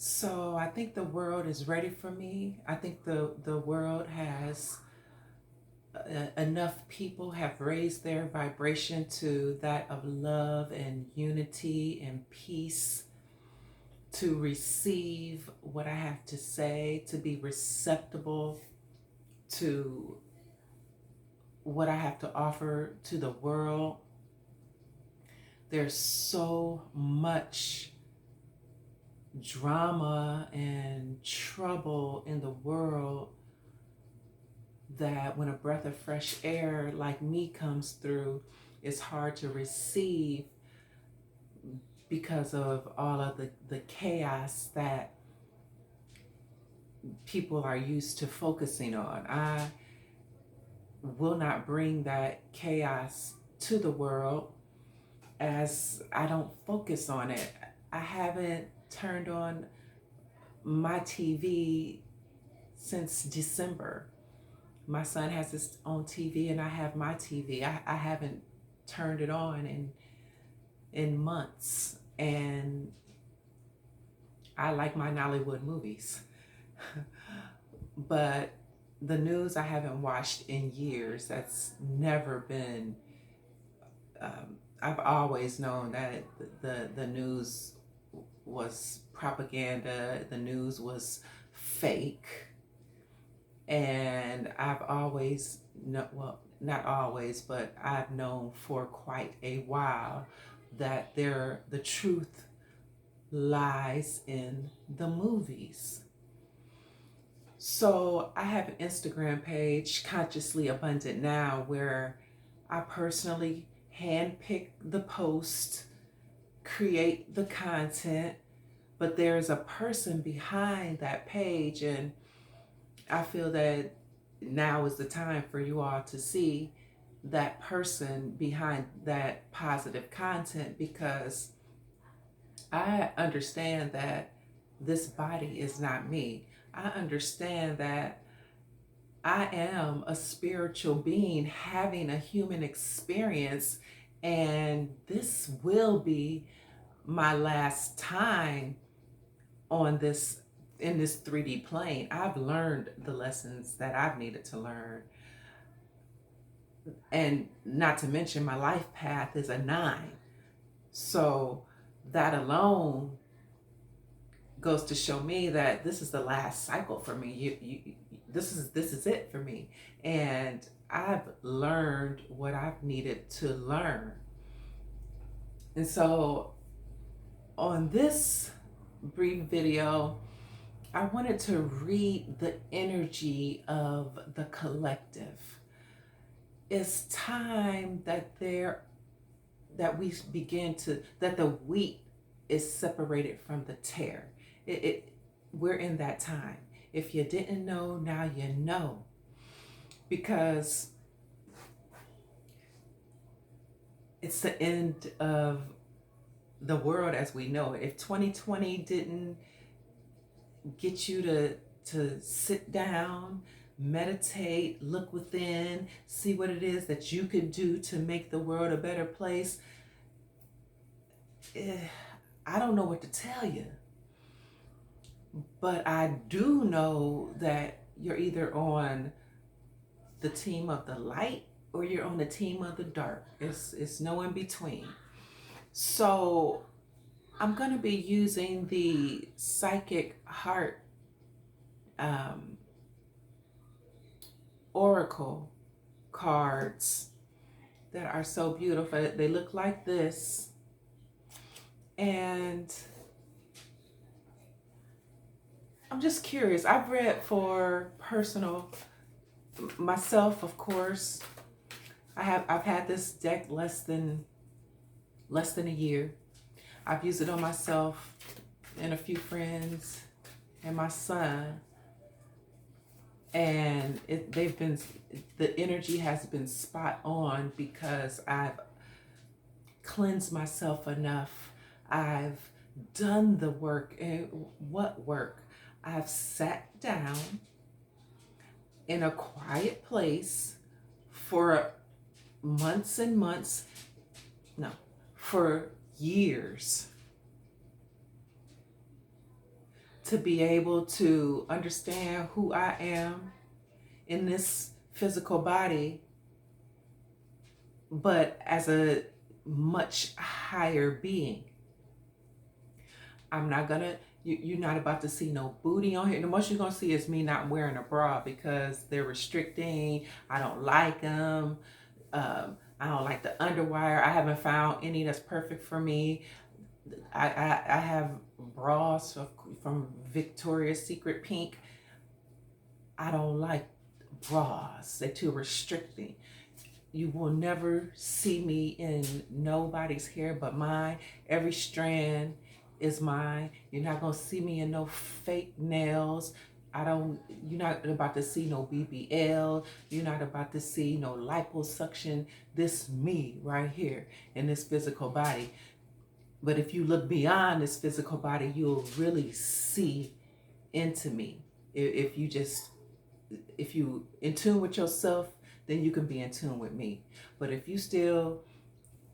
So I think the world is ready for me. I think the world has enough people have raised their vibration to that of love and unity and peace to receive what I have to say, to be receptible to what I have to offer to the world. There's so much drama and trouble in the world that when a breath of fresh air like me comes through, it's hard to receive because of all of the chaos that people are used to focusing on. I will not bring that chaos to the world as I don't focus on it. I haven't turned on my TV since December. My son has his own TV and I have my TV. I haven't turned it on in months. And I like my Nollywood movies. But the news I haven't watched in years. That's never been, I've always known that the news was propaganda, the news was fake. And I've always, no, well, not always, but I've known for quite a while that the truth lies in the movies. So I have an Instagram page, Consciously Abundant Now, where I personally handpick the post, create the content, but there's a person behind that page, and I feel that now is the time for you all to see that person behind that positive content, because I understand that this body is not me. I understand that I am a spiritual being having a human experience, and this will be my last time on this in this 3D plane. I've learned the lessons that I've needed to learn. And not to mention my life path is a 9. So that alone goes to show me that this is the last cycle for me. This is it for me. And I've learned what I've needed to learn. And so on this brief video, I wanted to read the energy of the collective. It's time that we begin to, that the wheat is separated from the tare. We're in that time. If you didn't know, now you know. Because it's the end of the world as we know it. If 2020 didn't get you to sit down, meditate, look within, see what it is that you could do to make the world a better place, I don't know what to tell you. But I do know that you're either on the team of the light or you're on the team of the dark. It's no in between. So I'm going to be using the Psychic Heart Oracle cards that are so beautiful. They look like this. And I'm just curious. I've read for personal myself, of course. I've had this deck less than a year. I've used it on myself and a few friends and my son. And the energy has been spot on because I've cleansed myself enough. I've done the work. And what work? I've sat down in a quiet place for months and months, no, for years, to be able to understand who I am in this physical body, but as a much higher being. I'm not gonna, you're not about to see no booty on here. The most you're gonna see is me not wearing a bra because they're restricting. I don't like them. I don't like the underwire. I haven't found any that's perfect for me. I have bras from Victoria's Secret Pink. I don't like bras. They're too restricting. You will never see me in nobody's hair but mine. Every strand is mine. You're not gonna see me in no fake nails. You're not about to see no BBL. You're not about to see no liposuction. This me right here in this physical body. But if you look beyond this physical body, you'll really see into me. If you in tune with yourself, then you can be in tune with me. But if you still,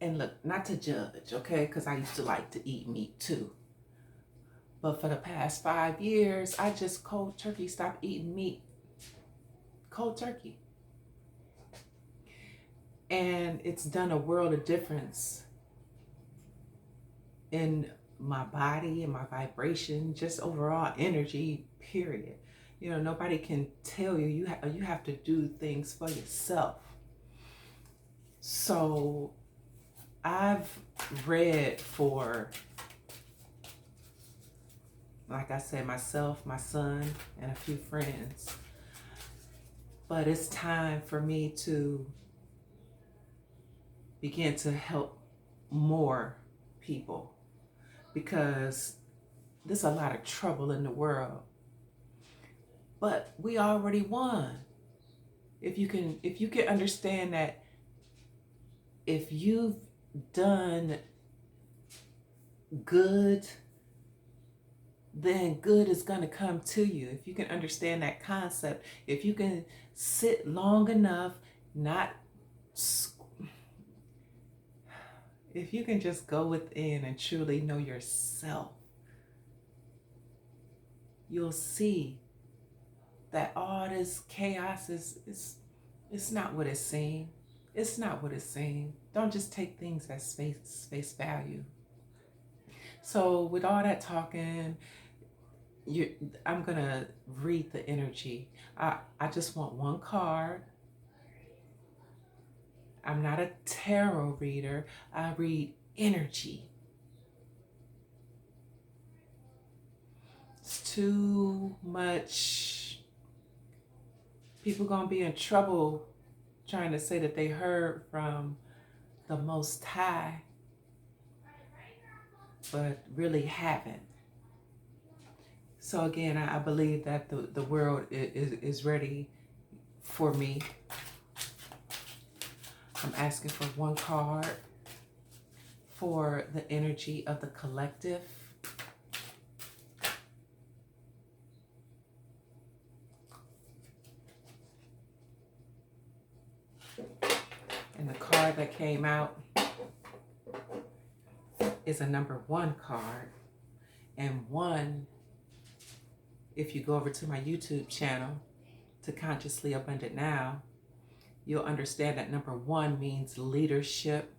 and look, not to judge, okay, because I used to like to eat meat too. But for the past 5 years, I just cold turkey stopped eating meat. Cold turkey. And it's done a world of difference in my body and my vibration, just overall energy, period. You know, nobody can tell you. You have to do things for yourself. So I've read for, like I said, myself, my son, and a few friends. But it's time for me to begin to help more people, because there's a lot of trouble in the world. But we already won. If you can understand that if you've done good, then good is going to come to you. If you can understand that concept, if you can sit long enough, if you can just go within and truly know yourself, you'll see that all this chaos it's not what it seems. It's not what it seems. Don't just take things as face value. So with all that talking, I'm gonna read the energy. I just want one card. I'm not a tarot reader. I read energy. It's too much. People gonna be in trouble trying to say that they heard from the Most High, but really haven't. So again, I believe that the world is ready for me. I'm asking for one card for the energy of the collective. And the card that came out is a number 1 card. And 1, if you go over to my YouTube channel, to Consciously Abundant Now, you'll understand that number 1 means leadership,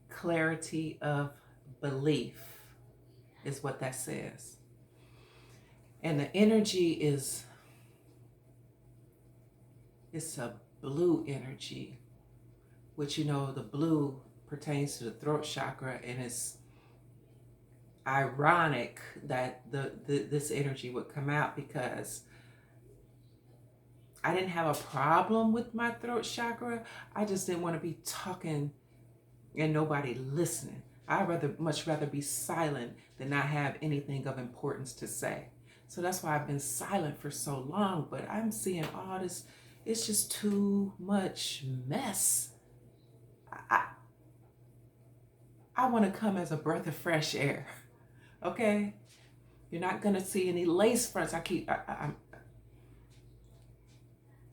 clarity of belief is what that says. And the energy it's a blue energy, which, you know, the blue pertains to the throat chakra, and it's ironic that this energy would come out, because I didn't have a problem with my throat chakra. I just didn't want to be talking and nobody listening. I'd much rather be silent than not have anything of importance to say. So that's why I've been silent for so long. But I'm seeing all this. It's just too much mess. I want to come as a breath of fresh air. Okay? You're not going to see any lace fronts. And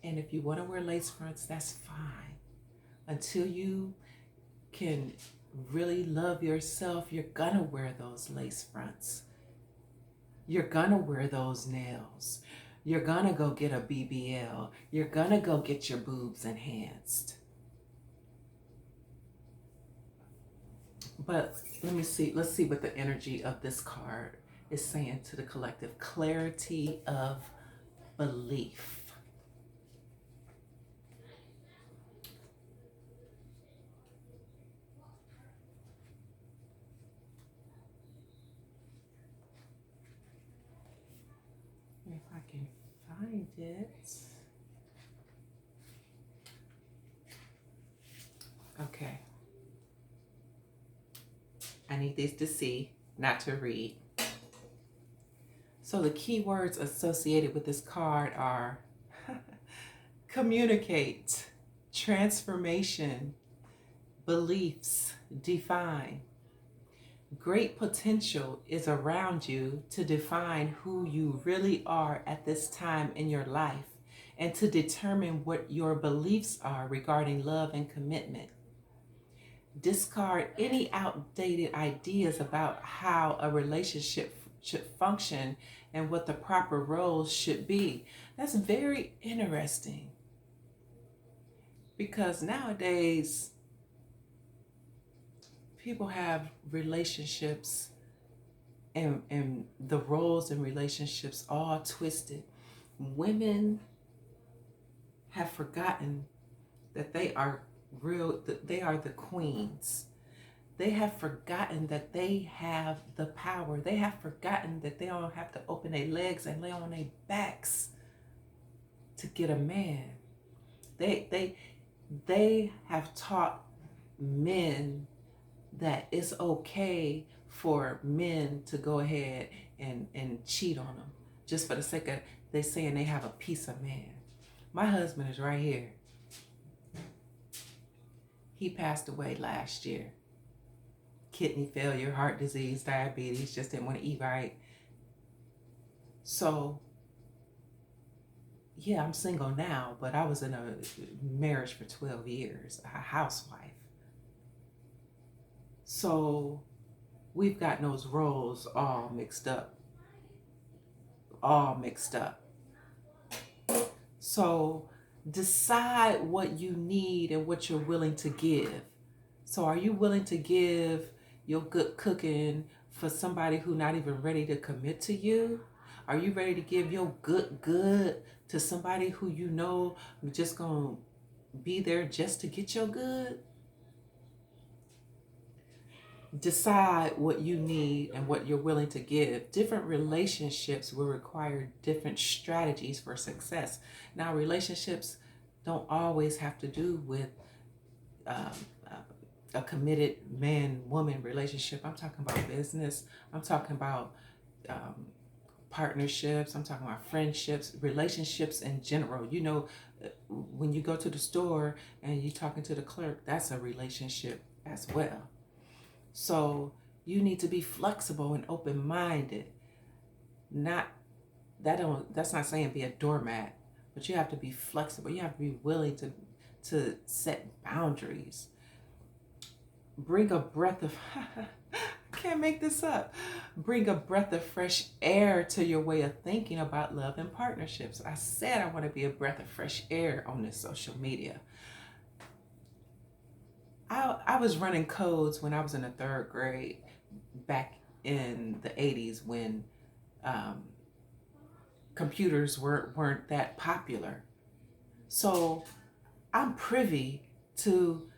if you want to wear lace fronts, that's fine. Until you can really love yourself, you're gonna wear those lace fronts. You're gonna wear those nails. You're gonna go get a BBL. You're gonna go get your boobs enhanced. But let me see, let's see what the energy of this card is saying to the collective. Clarity of belief. If I can find it. Okay. I need this to see, not to read. So the key words associated with this card are communicate, transformation, beliefs, define. Great potential is around you to define who you really are at this time in your life and to determine what your beliefs are regarding love and commitment. Discard any outdated ideas about how a relationship should function and what the proper roles should be. That's very interesting because nowadays people have relationships and the roles in relationships all twisted. Women have forgotten that they are they are the queens. They have forgotten that they have the power. They have forgotten that they don't have to open their legs and lay on their backs to get a man. They have taught men that it's okay for men to go ahead and cheat on them just for the sake of they saying they have a piece of man. My husband is right here. He passed away last year. Kidney failure, heart disease, diabetes, just didn't want to eat right. So, yeah, I'm single now, but I was in a marriage for 12 years, a housewife. So, we've got those roles all mixed up. So, decide what you need and what you're willing to give. So are you willing to give your good cooking for somebody who's not even ready to commit to you? Are you ready to give your good to somebody who you know just gonna be there just to get your good? Decide what you need and what you're willing to give. Different relationships will require different strategies for success. Now, relationships don't always have to do with a committed man-woman relationship. I'm talking about business. I'm talking about partnerships. I'm talking about friendships, relationships in general. You know, when you go to the store and you're talking to the clerk, that's a relationship as well. So you need to be flexible and open-minded. That's not saying be a doormat, but you have to be flexible. You have to be willing to set boundaries. Bring a breath of I can't make this up. Bring a breath of fresh air to your way of thinking about love and partnerships. I said I want to be a breath of fresh air on this social media. I was running codes when I was in the 3rd grade back in the 80s when computers weren't that popular. So I'm privy to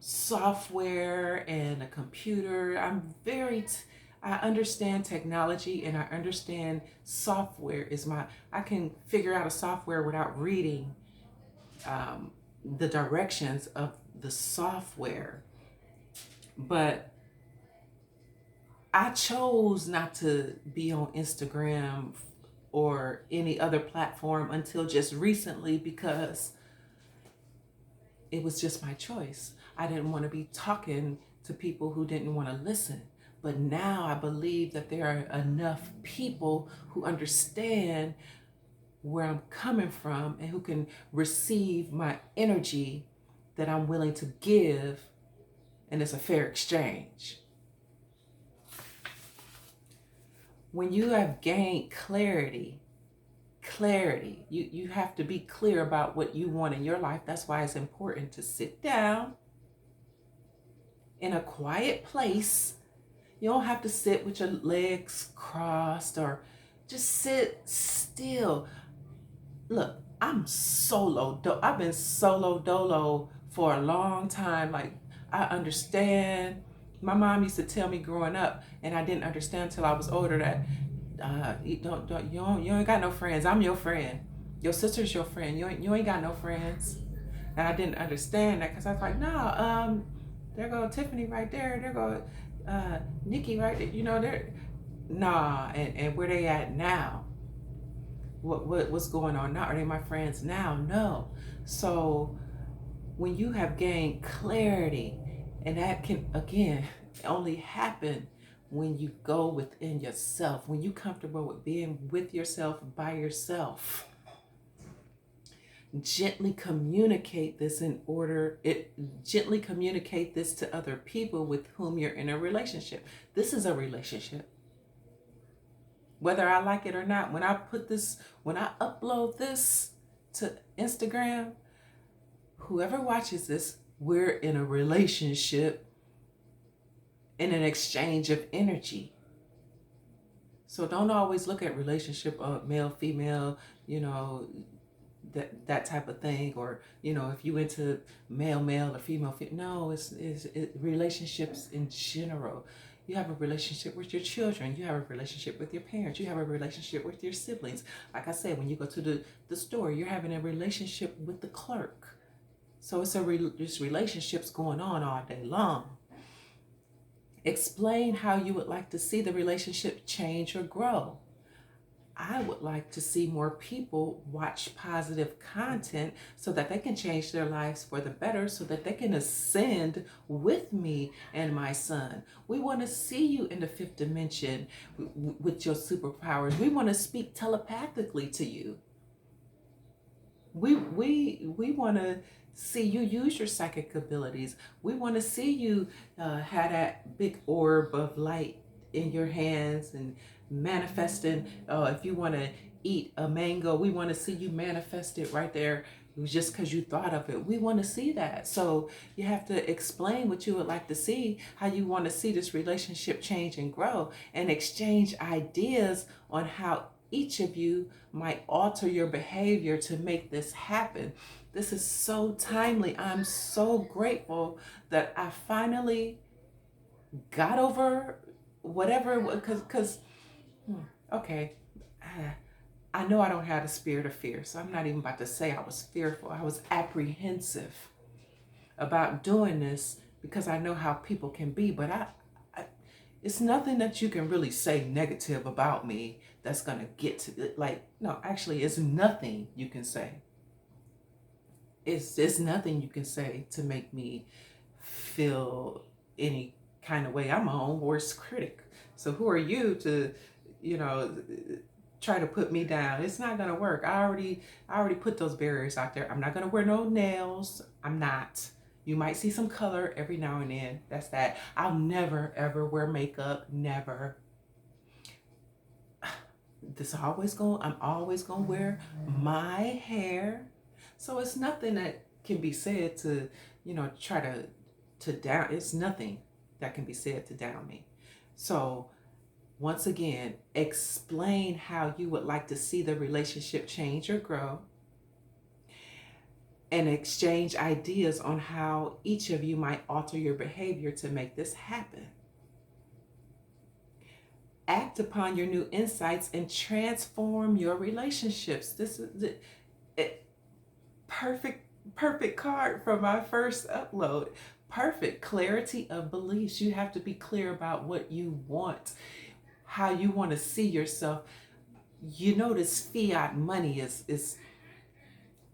software and a computer. I understand technology and I understand software I can figure out a software without reading the directions of the software. But I chose not to be on Instagram or any other platform until just recently because it was just my choice. I didn't want to be talking to people who didn't want to listen. But now I believe that there are enough people who understand where I'm coming from and who can receive my energy that I'm willing to give and it's a fair exchange. When you have gained clarity, you have to be clear about what you want in your life. That's why it's important to sit down in a quiet place. You don't have to sit with your legs crossed, or just sit still. Look, I've been solo dolo for a long time. Like, I understand. My mom used to tell me growing up, and I didn't understand until I was older, that you ain't got no friends. I'm your friend. Your sister's your friend. You ain't got no friends. And I didn't understand that, because I was like, no, there go Tiffany right there. There go Nikki right there. They're nah. And where they at now? What's going on now? Are they my friends now? No. So when you have gained clarity, and that can again only happen when you go within yourself, when you're comfortable with being with yourself, by yourself. Gently communicate this gently communicate this to other people with whom you're in a relationship. This is a relationship. Whether I like it or not, when I upload this to Instagram, whoever watches this, we're in a relationship, in an exchange of energy. So don't always look at relationship of male, female, that type of thing, or if you into male or female. No, it's relationships in general. You have a relationship with your children. You have a relationship with your parents. You have a relationship with your siblings. Like I said, when you go to the store, you're having a relationship with the clerk. So it's there's relationships going on all day long. Explain how you would like to see the relationship change or grow. I would like to see more people watch positive content so that they can change their lives for the better, so that they can ascend with me and my son. We want to see you in the fifth dimension with your superpowers. We want to speak telepathically to you. We want to see you use your psychic abilities. We want to see you have that big orb of light in your hands and manifesting. If you want to eat a mango, we want to see you manifest it right there. It was just because you thought of it. We want to see that. So you have to explain what you would like to see, how you want to see this relationship change and grow, and exchange ideas on how each of you might alter your behavior to make this happen. This is so timely. I'm so grateful that I finally got over whatever, because okay, I know I don't have the spirit of fear, so I'm not even about to say I was fearful. I was apprehensive about doing this, because I know how people can be, but I it's nothing that you can really say negative about me that's gonna get to it. Like, no, actually, it's nothing you can say. It's nothing you can say to make me feel any kind of way. I'm my own worst critic. So who are you to, try to put me down? It's not gonna work. I already put those barriers out there. I'm not gonna wear no nails. I'm not. You might see some color every now and then. That's that. I'll never ever wear makeup. Never. I'm always gonna wear my hair. So it's nothing that can be said to, try to down. It's nothing that can be said to down me. So once again, explain how you would like to see the relationship change or grow, and exchange ideas on how each of you might alter your behavior to make this happen. Act upon your new insights and transform your relationships. This is the perfect card from my first upload. Perfect clarity of beliefs. You have to be clear about what you want, how you want to see yourself. This fiat money is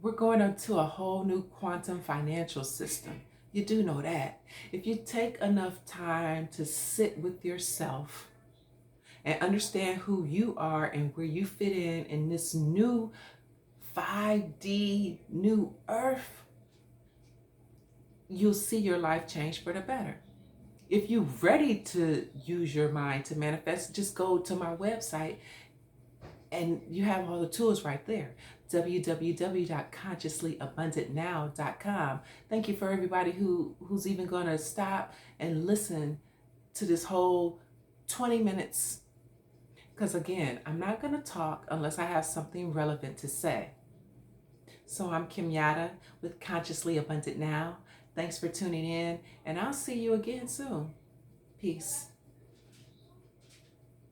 we're going into a whole new quantum financial system. You do know that. If you take enough time to sit with yourself and understand who you are and where you fit in this new 5D new earth, you'll see your life change for the better. if you're ready to use your mind to manifest, just go to my website and you have all the tools right there. www.consciouslyabundantnow.com. Thank you for everybody who's even going to stop and listen to this whole 20 minutes. Because again, I'm not going to talk unless I have something relevant to say. So I'm Kim Yada with Consciously Abundant Now. Thanks for tuning in, and I'll see you again soon. Peace.